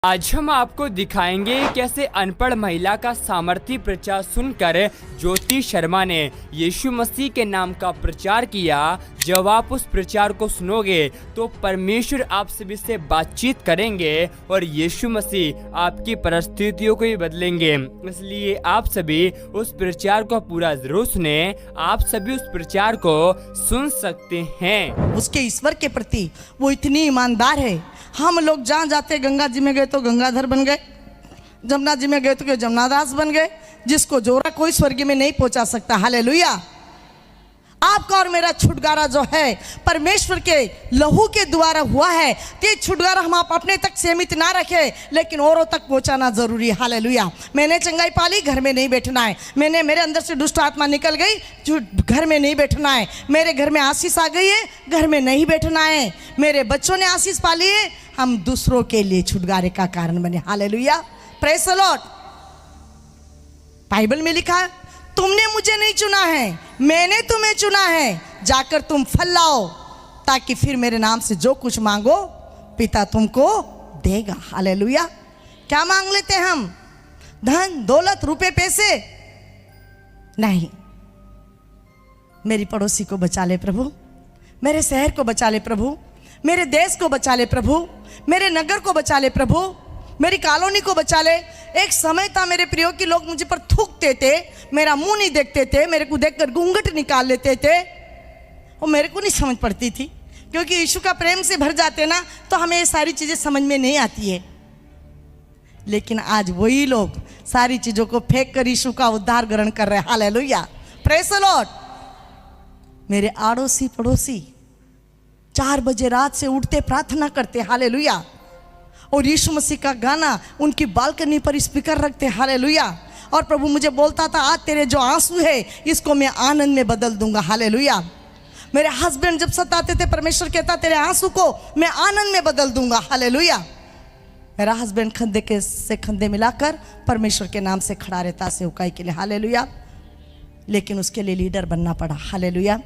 आज हम आपको दिखाएंगे कैसे अनपढ़ महिला का सामर्थ्य प्रचार सुनकर ज्योति शर्मा ने यीशु मसीह के नाम का प्रचार किया। जब आप उस प्रचार को सुनोगे तो परमेश्वर आप सभी से बातचीत करेंगे और यीशु मसीह आपकी परिस्थितियों को भी बदलेंगे। इसलिए आप सभी उस प्रचार को पूरा जरूर सुने। आप सभी उस प्रचार को सुन सकते हैं। उसके ईश्वर के प्रति वो इतनी ईमानदार है। हम लोग जहाँ जाते गंगा जी में गए तो गंगाधर बन गए, जमुना जी में गए तो जमुनादास बन गए। जिसको जोरा कोई स्वर्ग में नहीं पहुंचा सकता। हालेलुया। आपका और मेरा छुटकारा जो है परमेश्वर के लहू के द्वारा हुआ है। कि छुटकारा हम आप अपने तक सीमित ना रखें, लेकिन औरों तक पहुंचाना जरूरी है। हालेलुया। मैंने चंगाई पाली, घर में नहीं बैठना है। मेरे अंदर से दुष्ट आत्मा निकल गई, घर में नहीं बैठना है। मेरे घर में आशीष आ गई है, घर में नहीं बैठना है। मेरे बच्चों ने आशीष पाली है, हम दूसरों के लिए छुटकारे का कारण बने। Hallelujah. Praise the Lord. Bible में लिखा है, तुमने मुझे नहीं चुना है, मैंने तुम्हें चुना है। जाकर तुम फल लाओ, ताकि फिर मेरे नाम से जो कुछ मांगो पिता तुमको देगा। हालेलुया। क्या मांग लेते हैं हम? धन दौलत रुपए पैसे नहीं। मेरी पड़ोसी को बचा ले प्रभु, मेरे शहर को बचा ले प्रभु, मेरे देश को बचा ले प्रभु, मेरे नगर को बचा ले प्रभु, मेरी कॉलोनी को बचा ले। एक समय था मेरे प्रियो की लोग मुझे पर थूकते थे, मेरा मुंह नहीं देखते थे, मेरे को देखकर घूंघट निकाल लेते थे। और मेरे को नहीं समझ पड़ती थी, क्योंकि यीशु का प्रेम से भर जाते ना तो हमें ये सारी चीज़ें समझ में नहीं आती है। लेकिन आज वही लोग सारी चीज़ों को फेंक कर यीशु का उद्धार ग्रहण कर रहे हैं। हालेलुया। Praise the Lord. मेरे आड़ोसी पड़ोसी 4 बजे रात से उठते प्रार्थना करते। हालेलुया। और यीशु मसीह का गाना उनकी बालकनी पर स्पीकर रखते। हालेलुया। और प्रभु मुझे बोलता था, आज तेरे जो आंसू है इसको मैं आनंद में बदल दूंगा। हालेलुया। मेरे हस्बैंड जब सताते थे, परमेश्वर कहता तेरे आंसू को मैं आनंद में बदल दूंगा। हालेलुया। मेरा हस्बैंड खंदे से खंदे मिलाकर परमेश्वर के नाम से खड़ा रहता सेवकाई के लिए। हालेलुया। लेकिन उसके लिए लीडर बनना पड़ा। हालेलुया।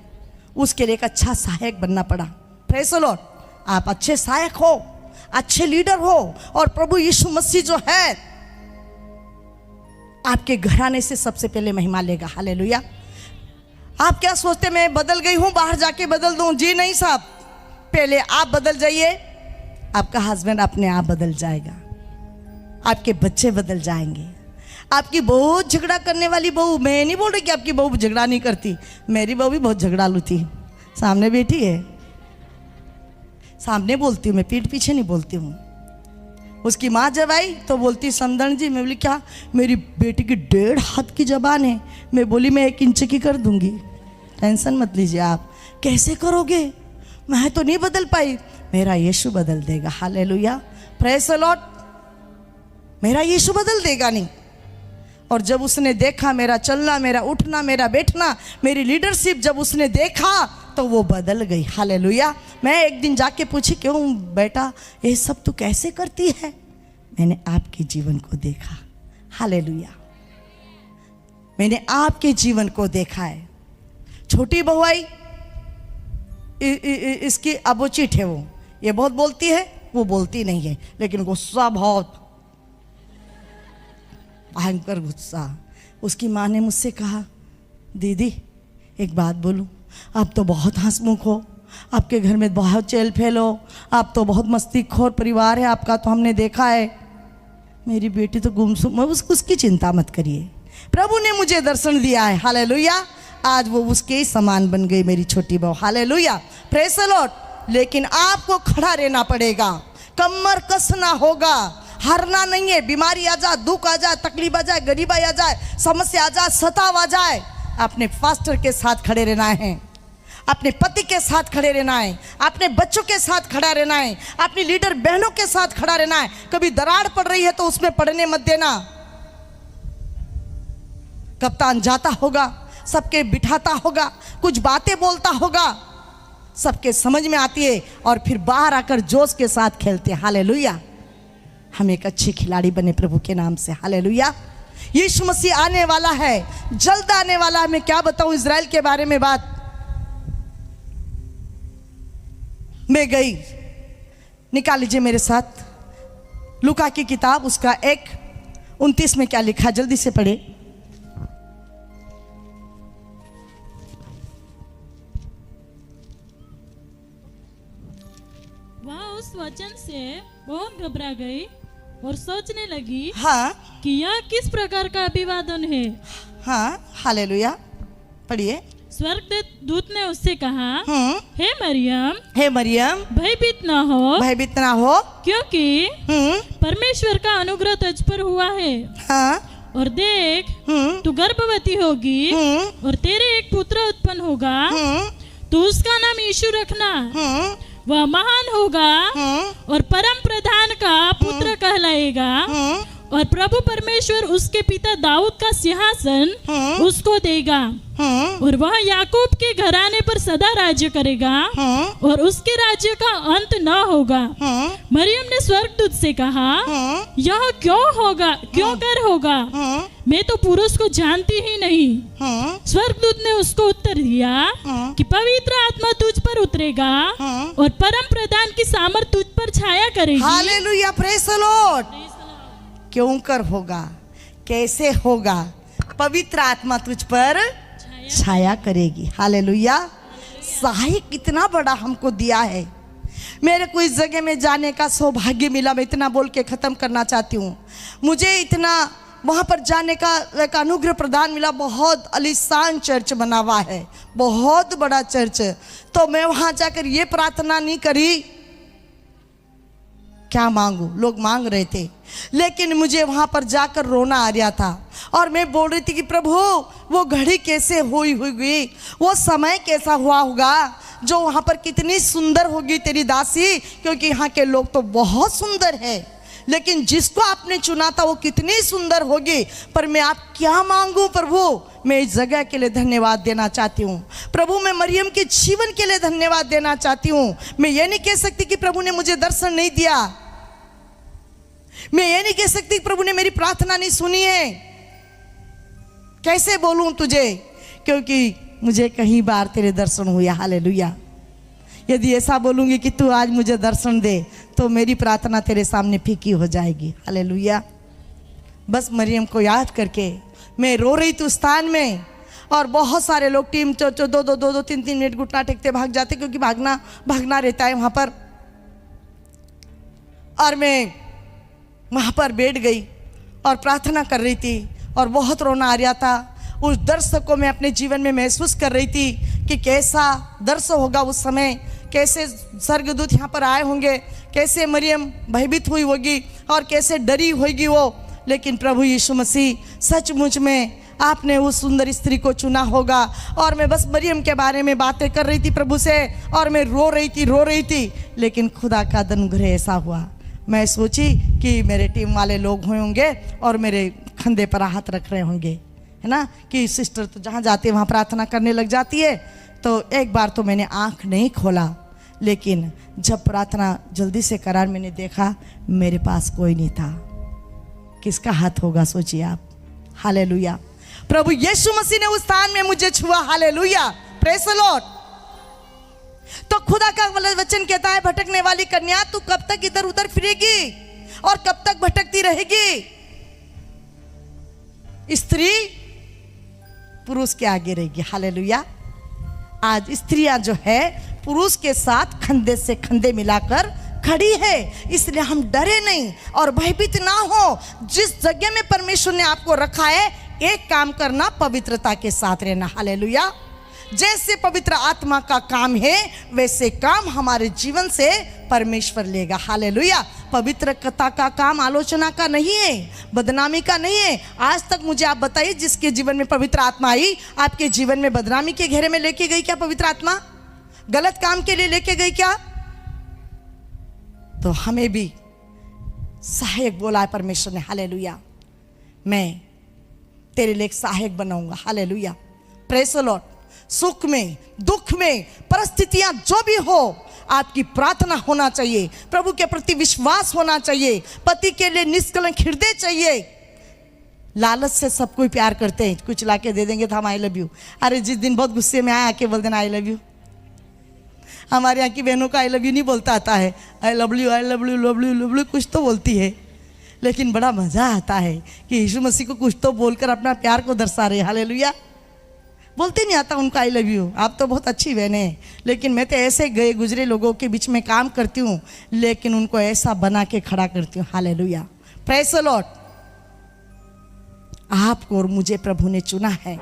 उसके लिए एक अच्छा सहायक बनना पड़ा। Praise the Lord. आप अच्छे सहायक हो, अच्छे लीडर हो, और प्रभु यीशु मसीह जो है आपके घराने से सबसे पहले महिमा लेगा। हालेलुया। आप क्या सोचते मैं बदल गई हूं, बाहर जाके बदल दूं? जी नहीं साहब, पहले आप बदल जाइए, आपका हस्बैंड अपने आप बदल जाएगा, आपके बच्चे बदल जाएंगे। आपकी बहू झगड़ा करने वाली बहू, मैं नहीं बोल रही कि आपकी बहू झगड़ा नहीं करती, मेरी बहू भी बहुत झगड़ालू थी। सामने बैठी है, सामने बोलती हूँ मैं, पीठ पीछे नहीं बोलती हूँ। उसकी माँ जब आई तो बोलती समदन जी। मैं बोली क्या? मेरी बेटी की 1.5 हाथ की जबान है। मैं बोली मैं 1 इंच की कर दूंगी, टेंशन मत लीजिए आप। कैसे करोगे? मैं तो नहीं बदल पाई, मेरा यीशु बदल देगा। हालेलुया। Praise the Lord. मेरा यीशु बदल देगा नहीं। और जब उसने देखा मेरा चलना, मेरा उठना, मेरा बैठना, मेरी लीडरशिप जब उसने देखा तो वो बदल गई। हालेलुया। मैं एक दिन जाके पूछी, क्यों बेटा ये सब तू कैसे करती है? मैंने आपके जीवन को देखा। हालेलुया। मैंने आपके जीवन को देखा है। छोटी बहू आई, इसकी अबोचिट है, वो ये बहुत बोलती है, वो बोलती नहीं है, लेकिन गुस्सा बहुत भयंकर गुस्सा। उसकी माँ ने मुझसे कहा, दीदी एक बात बोलूं, आप तो बहुत हंसमुख हो, आपके घर में बहुत चहल पहल हो, आप तो बहुत मस्तीखोर परिवार है आपका, तो हमने देखा है। मेरी बेटी तो गुमसुम, उसकी चिंता मत करिए, प्रभु ने मुझे दर्शन दिया है। हालेलुया। आज वो उसके ही समान बन गई मेरी छोटी बहू। हालेलुया। Praise the Lord. लेकिन आपको खड़ा रहना पड़ेगा, कमर कसना होगा, हारना नहीं है। बीमारी आ जाए, दुख आ जाए, तकलीफ आ जाए, गरीबाई आ जाए, समस्या आ जाए, सताव आ जाए, अपने फास्टर के साथ खड़े रहना है, अपने पति के साथ खड़े रहना है, अपने बच्चों के साथ खड़ा रहना है, अपनी लीडर बहनों के साथ खड़ा रहना है। कभी दरार पड़ रही है तो उसमें पड़ने मत देना। कप्तान जाता होगा, सबके बिठाता होगा, कुछ बातें बोलता होगा, सबके समझ में आती है, और फिर बाहर आकर जोश के साथ खेलते। हालेलुया। हम एक अच्छे खिलाड़ी बने प्रभु के नाम से। हालेलुया। यीशु मसीह आने वाला है, जल्द आने वाला है। मैं क्या बताऊं इज़राइल के बारे में बात। मैं गई, निकाल लीजिए मेरे साथ लूका की किताब उसका 1:29 में क्या लिखा, जल्दी से पढ़े। वह उस वचन से बहुत घबरा गई और सोचने लगी हाँ कि यह किस प्रकार का अभिवादन है। हाँ, हालेलुया, पढ़िए। स्वर्ग दूत ने उससे कहा, हे मरियम, हे मरियम, भयभीत न हो, भयभीत ना हो, क्योंकि परमेश्वर का अनुग्रह तुझ पर हुआ है। हाँ, और देख, तू गर्भवती होगी और तेरे एक पुत्र उत्पन्न होगा, तू उसका नाम यीशु रखना। वह महान होगा और परम प्रधान का पुत्र कहलाएगा, और प्रभु परमेश्वर उसके पिता दाऊद का सिंहासन उसको देगा, और वह याकूब के घराने पर सदा राज्य करेगा, और उसके राज्य का अंत न होगा। मरियम ने स्वर्गदूत से कहा, यह क्यों होगा, क्यों कर होगा, मैं तो पुरुष को जानती ही नहीं। स्वर्गदूत ने उसको उत्तर दिया कि पवित्र आत्मा तुझ पर उतरेगा और परम प्रधान की सामर्थ तुझ पर छाया करेगी। Hallelujah, praise the Lord. क्यों कर होगा, कैसे होगा, पवित्र आत्मा तुझ पर छाया करेगी। हालेलुया, सहायक कितना बड़ा हमको दिया है। मेरे को इस जगह में जाने का सौभाग्य मिला, मैं इतना बोल के ख़त्म करना चाहती हूँ। मुझे इतना वहाँ पर जाने का एक अनुग्रह प्रदान मिला। बहुत आलीशान चर्च बना हुआ है, बहुत बड़ा चर्च। तो मैं वहाँ जाकर ये प्रार्थना नहीं करी क्या मांगू, लोग मांग रहे थे, लेकिन मुझे वहाँ पर जाकर रोना आ रहा था। और मैं बोल रही थी कि प्रभु, वो घड़ी कैसे हुई गई, वो समय कैसा हुआ होगा, जो वहाँ पर कितनी सुंदर होगी तेरी दासी, क्योंकि यहाँ के लोग तो बहुत सुंदर है, लेकिन जिसको आपने चुना था वो कितनी सुंदर होगी। पर मैं आप क्या मांगू प्रभु, मैं इस जगह के लिए धन्यवाद देना चाहती हूँ प्रभु। मैं मरियम के जीवन के लिए धन्यवाद देना चाहती हूँ। मैं ये नहीं कह सकती कि प्रभु ने मुझे दर्शन नहीं दिया, मैं ये नहीं कह सकती प्रभु ने मेरी प्रार्थना नहीं सुनी है। कैसे बोलूं तुझे, क्योंकि मुझे कई बार तेरे दर्शन हुए। हालेलुया। यदि ऐसा बोलूंगी कि तू आज मुझे दर्शन दे, तो मेरी प्रार्थना तेरे सामने फीकी हो जाएगी। हालेलुया। बस मरियम को याद करके मैं रो रही थी उस स्थान में, और बहुत सारे लोग टीम दो 3 मिनट घुटना टेकते भाग जाते, क्योंकि भागना रहता है वहाँ पर। और मैं वहाँ पर बैठ गई और प्रार्थना कर रही थी, और बहुत रोना आ रहा था। उस दर्श को मैं अपने जीवन में महसूस कर रही थी कि कैसा दर्श होगा उस समय, कैसे स्वर्गदूत यहाँ पर आए होंगे, कैसे मरियम भयभीत हुई होगी और कैसे डरी होगी वो। लेकिन प्रभु यीशु मसीह सचमुच में आपने उस सुंदर स्त्री को चुना होगा। और मैं बस मरियम के बारे में बातें कर रही थी प्रभु से, और मैं रो रही थी। लेकिन खुदा का अनुग्रह ऐसा हुआ, मैं सोची कि मेरे टीम वाले लोग होंगे और मेरे कंधे पर हाथ रख रहे होंगे, है ना, कि सिस्टर तो जहाँ जाती है वहाँ प्रार्थना करने लग जाती है। तो एक बार तो मैंने आँख नहीं खोला, लेकिन जब प्रार्थना जल्दी से करार मैंने देखा, मेरे पास कोई नहीं था। किसका हाथ होगा सोचिए आप। हालेलुया। प्रभु यीशु मसीह ने उस स्थान में मुझे छुआ। Hallelujah, praise the Lord. तो खुदा का वचन कहता है, भटकने वाली कन्या, तू कब तक इधर उधर फिरेगी और कब तक भटकती रहेगी। स्त्री पुरुष के आगे रहेगी। हालेलुया। आज स्त्रियां जो है पुरुष के साथ कंधे से कंधे मिलाकर खड़ी है, इसलिए हम डरे नहीं और भयभीत ना हो। जिस जगह में परमेश्वर ने आपको रखा है, एक काम करना, पवित्रता के साथ रहना। हालेलुया। जैसे पवित्र आत्मा का काम है, वैसे काम हमारे जीवन से परमेश्वर लेगा। हालेलुया। पवित्रता का काम आलोचना का नहीं है, बदनामी का नहीं है। आज तक मुझे आप बताइए, जिसके जीवन में पवित्र आत्मा आई, आपके जीवन में बदनामी के घेरे में लेके गई क्या पवित्र आत्मा? गलत काम के लिए लेके गई क्या? तो हमें भी सहायक बोला है परमेश्वर ने। हालेलुया। मैं तेरे लिए एक सहायक बनाऊंगा। Hallelujah, praise the Lord. सुख में, दुख में, परिस्थितियां जो भी हो, आपकी प्रार्थना होना चाहिए, प्रभु के प्रति विश्वास होना चाहिए, पति के लिए निष्कलंक हृदय चाहिए। लालच से सब कोई प्यार करते हैं, कुछ लाके दे देंगे तो हम आई लव यू। अरे जिस दिन बहुत गुस्से में आया, आके बोल देना आई लव यू। हमारे यहाँ की बहनों का आई लव यू नहीं बोलता आता है, I love you, I love you, love you, love you कुछ तो बोलती है। लेकिन बड़ा मज़ा आता है कि यीशु मसीह को कुछ तो बोलकर अपना प्यार को दर्शा रहे। हालेलुया। बोलते नहीं आता उनको आई लव यू, आप तो बहुत अच्छी बहन है, लेकिन मैं तो ऐसे गए गुजरे लोगों के बीच में काम करती हूँ, लेकिन उनको ऐसा बना के खड़ा करती हूँ। Hallelujah, praise the Lord. आपको और मुझे प्रभु ने चुना है।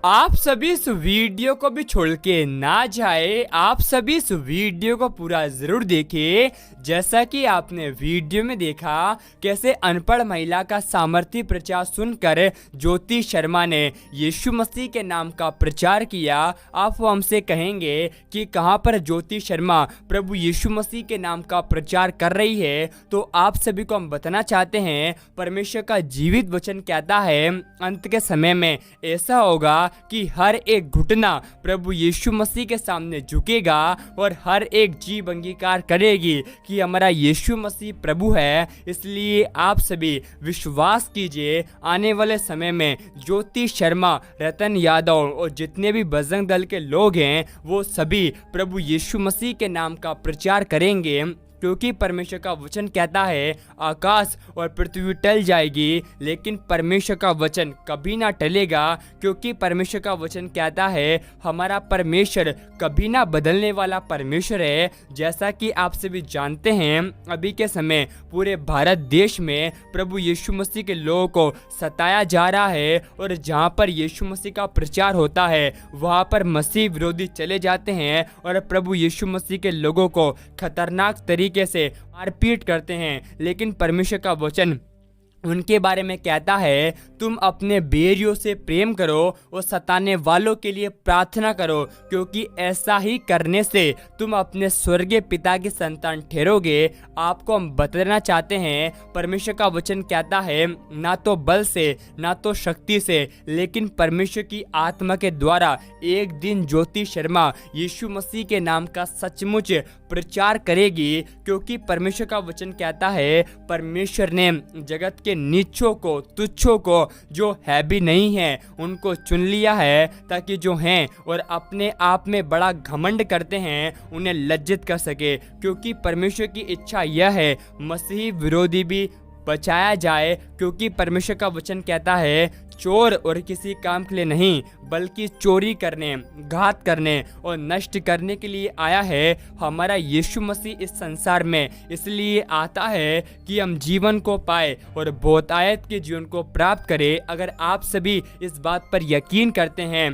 आप सभी इस वीडियो को भी छोड़ के ना जाए, आप सभी इस वीडियो को पूरा जरूर देखिए। जैसा कि आपने वीडियो में देखा कैसे अनपढ़ महिला का सामर्थ्य प्रचार सुनकर ज्योति शर्मा ने यीशु मसीह के नाम का प्रचार किया। आप हमसे कहेंगे कि कहां पर ज्योति शर्मा प्रभु यीशु मसीह के नाम का प्रचार कर रही है, तो आप सभी को हम बताना चाहते हैं परमेश्वर का जीवित वचन कहता है अंत के समय में ऐसा होगा कि हर एक घुटना प्रभु यीशु मसीह के सामने झुकेगा और हर एक जीभ अंगीकार करेगी कि हमारा यीशु मसीह प्रभु है। इसलिए आप सभी विश्वास कीजिए, आने वाले समय में ज्योति शर्मा, रतन यादव और जितने भी बजरंग दल के लोग हैं वो सभी प्रभु यीशु मसीह के नाम का प्रचार करेंगे, क्योंकि परमेश्वर का वचन कहता है आकाश और पृथ्वी टल जाएगी लेकिन परमेश्वर का वचन कभी ना टलेगा, क्योंकि परमेश्वर का वचन कहता है हमारा परमेश्वर कभी ना बदलने वाला परमेश्वर है। जैसा कि आप सभी जानते हैं अभी के समय पूरे भारत देश में प्रभु यीशु मसीह के लोगों को सताया जा रहा है और जहाँ पर यीशु मसीह का प्रचार होता है वहाँ पर मसीह विरोधी चले जाते हैं और प्रभु यीशु मसीह के लोगों को खतरनाक तरीके से मारपीट करते हैं। लेकिन परमेश्वर का वचन उनके बारे में कहता है तुम अपने बैरियों से प्रेम करो और सताने वालों के लिए प्रार्थना करो, क्योंकि ऐसा ही करने से तुम अपने स्वर्गीय पिता की संतान ठहरोगे। आपको हम बताना चाहते हैं परमेश्वर का वचन कहता है ना तो बल से ना तो शक्ति से लेकिन परमेश्वर की आत्मा के द्वारा एक दिन ज्योति शर्मा यीशु मसीह के नाम का सचमुच प्रचार करेगी, क्योंकि परमेश्वर का वचन कहता है परमेश्वर ने जगत के नीचों को, तुच्छों को, जो है भी नहीं है उनको चुन लिया है ताकि जो हैं और अपने आप में बड़ा घमंड करते हैं उन्हें लज्जित कर सके। क्योंकि परमेश्वर की इच्छा यह है मसीह विरोधी भी बचाया जाए, क्योंकि परमेश्वर का वचन कहता है चोर और किसी काम के लिए नहीं बल्कि चोरी करने, घात करने और नष्ट करने के लिए आया है। हमारा यीशु मसीह इस संसार में इसलिए आता है कि हम जीवन को पाए और बहुतायत के जीवन को प्राप्त करें। अगर आप सभी इस बात पर यकीन करते हैं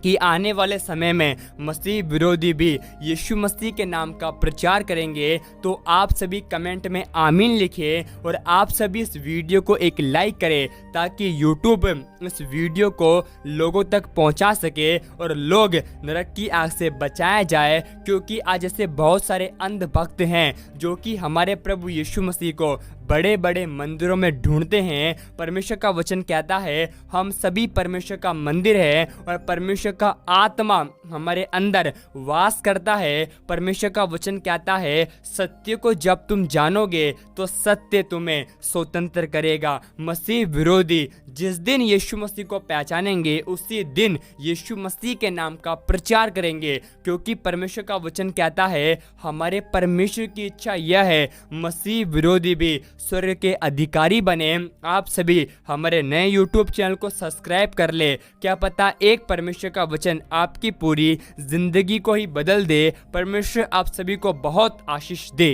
कि आने वाले समय में मसीह विरोधी भी यीशु मसीह के नाम का प्रचार करेंगे, तो आप सभी कमेंट में आमीन लिखिए और आप सभी इस वीडियो को एक लाइक करें ताकि यूट्यूब इस वीडियो को लोगों तक पहुंचा सके और लोग नरक की आग से बचाया जाए। क्योंकि आज ऐसे बहुत सारे अंध भक्त हैं जो कि हमारे प्रभु यीशु मसीह को बड़े बड़े मंदिरों में ढूंढते हैं। परमेश्वर का वचन कहता है हम सभी परमेश्वर का मंदिर है और परमेश्वर का आत्मा हमारे अंदर वास करता है। परमेश्वर का वचन कहता है सत्य को जब तुम जानोगे तो सत्य तुम्हें स्वतंत्र करेगा। मसीह विरोधी जिस दिन यीशु मसीह को पहचानेंगे उसी दिन यीशु मसीह के नाम का प्रचार करेंगे, क्योंकि परमेश्वर का वचन कहता है हमारे परमेश्वर की इच्छा यह है मसीह विरोधी भी स्वर्ग के अधिकारी बने। आप सभी हमारे नए YouTube चैनल को सब्सक्राइब कर ले, क्या पता एक परमेश्वर का वचन आपकी पूरी जिंदगी को ही बदल दे। परमेश्वर आप सभी को बहुत आशीष दे।